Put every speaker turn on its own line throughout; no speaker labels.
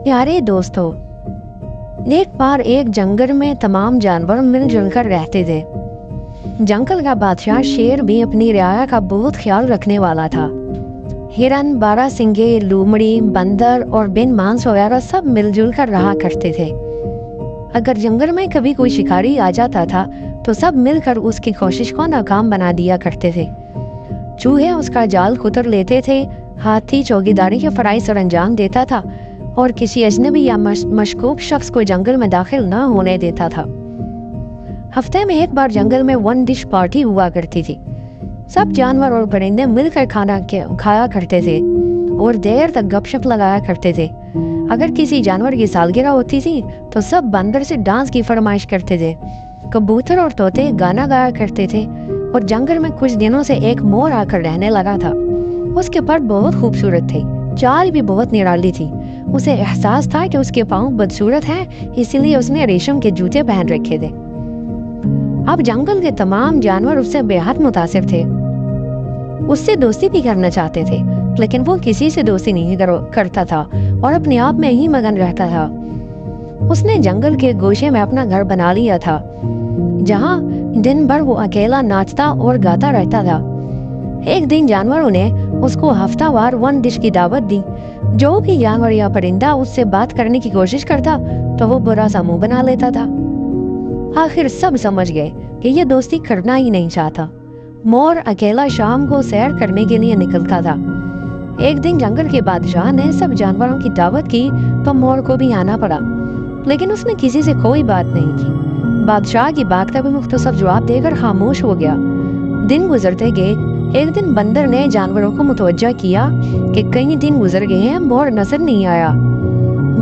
प्यारे दोस्तों, एक बार एक जंगल में तमाम जानवर मिलजुल कर रहते थे। जंगल का बादशाह शेर भी अपनी रियाया का बहुत ख्याल रखने वाला था। हिरन, बारहसिंगे, लोमड़ी, बंदर और बिन मांस वगैरह सब मिलजुल कर रहा करते थे। अगर जंगल में कभी कोई शिकारी आ जाता था तो सब मिलकर उसकी कोशिश को नाकाम बना दिया करते थे। चूहे उसका जाल कुतर लेते थे, हाथी चौकीदारी के फराइज सर अंजाम देता था और किसी अजनबी या मशकूक शख्स को जंगल में दाखिल न होने देता था। हफ्ते में एक बार जंगल में वन डिश पार्टी हुआ करती थी। सब जानवर और परिंदे मिलकर खाना खाया करते थे और देर तक गपशप लगाया करते थे। अगर किसी जानवर की सालगिरह होती थी तो सब बंदर से डांस की फरमाइश करते थे। कबूतर और तोते गाना गाया करते थे और जंगल में कुछ दिनों से एक मोर आकर रहने लगा था। उसके पर बहुत खूबसूरत थे, चाल भी बहुत निराली थी। उसे एहसास था कि उसके पाँव बदसूरत हैं, इसीलिए उसने रेशम के जूते पहन रखे थे। अब जंगल के तमाम जानवर उससे बेहद मुतासिर थे। उससे दोस्ती भी करना चाहते थे, लेकिन वो किसी से दोस्ती नहीं करता था और अपने आप में ही मगन रहता था। उसने जंगल के गोशे में अपना घर बना लिया था, जहाँ दिन भर वो अकेला नाचता और गाता रहता था। एक दिन जानवरों ने उसको हफ्तावार वन डिश की दावत दी। जो भी जानवर या परिंदा उससे बात करने की कोशिश करता तो वो बुरा सा मुंह बना लेता था। आखिर सब समझ गए कि ये दोस्ती करना ही नहीं चाहता। मोर अकेला शाम को सैर करने के लिए निकलता था। एक दिन जंगल के बादशाह ने सब जानवरों की दावत की तो मोर को भी आना पड़ा, लेकिन उसने किसी से कोई बात नहीं की। बादशाह की बात का भी मुख्तसर जवाब देकर खामोश हो गया। दिन गुजरते गए। एक दिन बंदर ने जानवरों को मुतवज्जा किया कि कई दिन गुजर गए हैं, मोर नजर नहीं आया।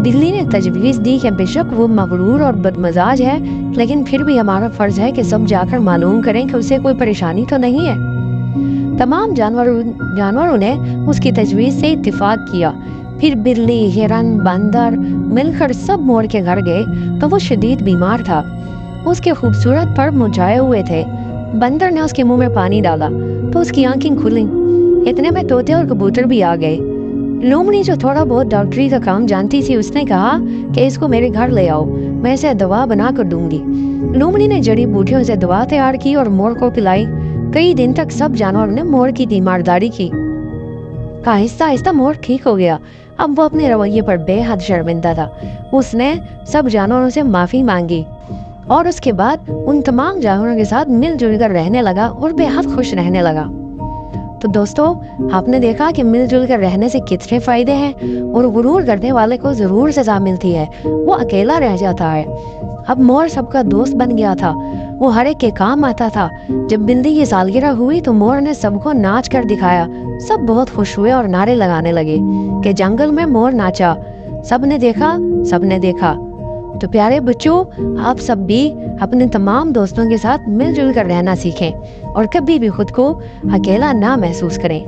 बिल्ली ने तजवीज दी कि बेशक वो मगरूर और बदमजाज है, लेकिन फिर भी हमारा फर्ज है कि सब जाकर मालूम करें कि उसे कोई परेशानी तो नहीं है। तमाम जानवरों ने उसकी तजवीज से इत्तेफाक किया। फिर बिल्ली, हिरन, बंदर मिलकर सब मोर के घर गए तो वो शदीद बीमार था। उसके खूबसूरत पर मुरझाए हुए थे। बंदर ने उसके मुंह में पानी डाला तो उसकी आंखें खुली। इतने में तोते और कबूतर भी आ गए। लोमड़ी, जो थोड़ा बहुत डॉक्टरी का काम जानती थी, उसने कहा कि इसको मेरे घर ले आओ, मैं इसे दवा बना कर दूंगी। लोमड़ी ने जड़ी बूटियों से दवा तैयार की और मोर को पिलाई। कई दिन तक सब जानवरों ने मोर की तीमारदारी की। आहिस्ता आहिस्ता मोर ठीक हो गया। अब वो अपने रवैये पर बेहद शर्मिंदा था। उसने सब जानवरों से माफी मांगी और उसके बाद उन तमाम जानवरों के साथ मिलजुल कर रहने लगा और बेहद खुश रहने लगा। तो दोस्तों, आपने देखा कि मिलजुल कर रहने से कितने फायदे हैं और गुरूर करने वाले को जरूर सजा मिलती है, वो अकेला रह जाता है। अब मोर सबका दोस्त बन गया था, वो हर एक के काम आता था। जब बिल्ली की सालगिरह हुई तो मोर ने सबको नाच कर दिखाया। सब बहुत खुश हुए और नारे लगाने लगे कि जंगल में मोर नाचा, सबने देखा, सबने देखा। तो प्यारे बच्चों, आप सब भी अपने तमाम दोस्तों के साथ मिलजुल कर रहना सीखें और कभी भी खुद को अकेला ना महसूस करें।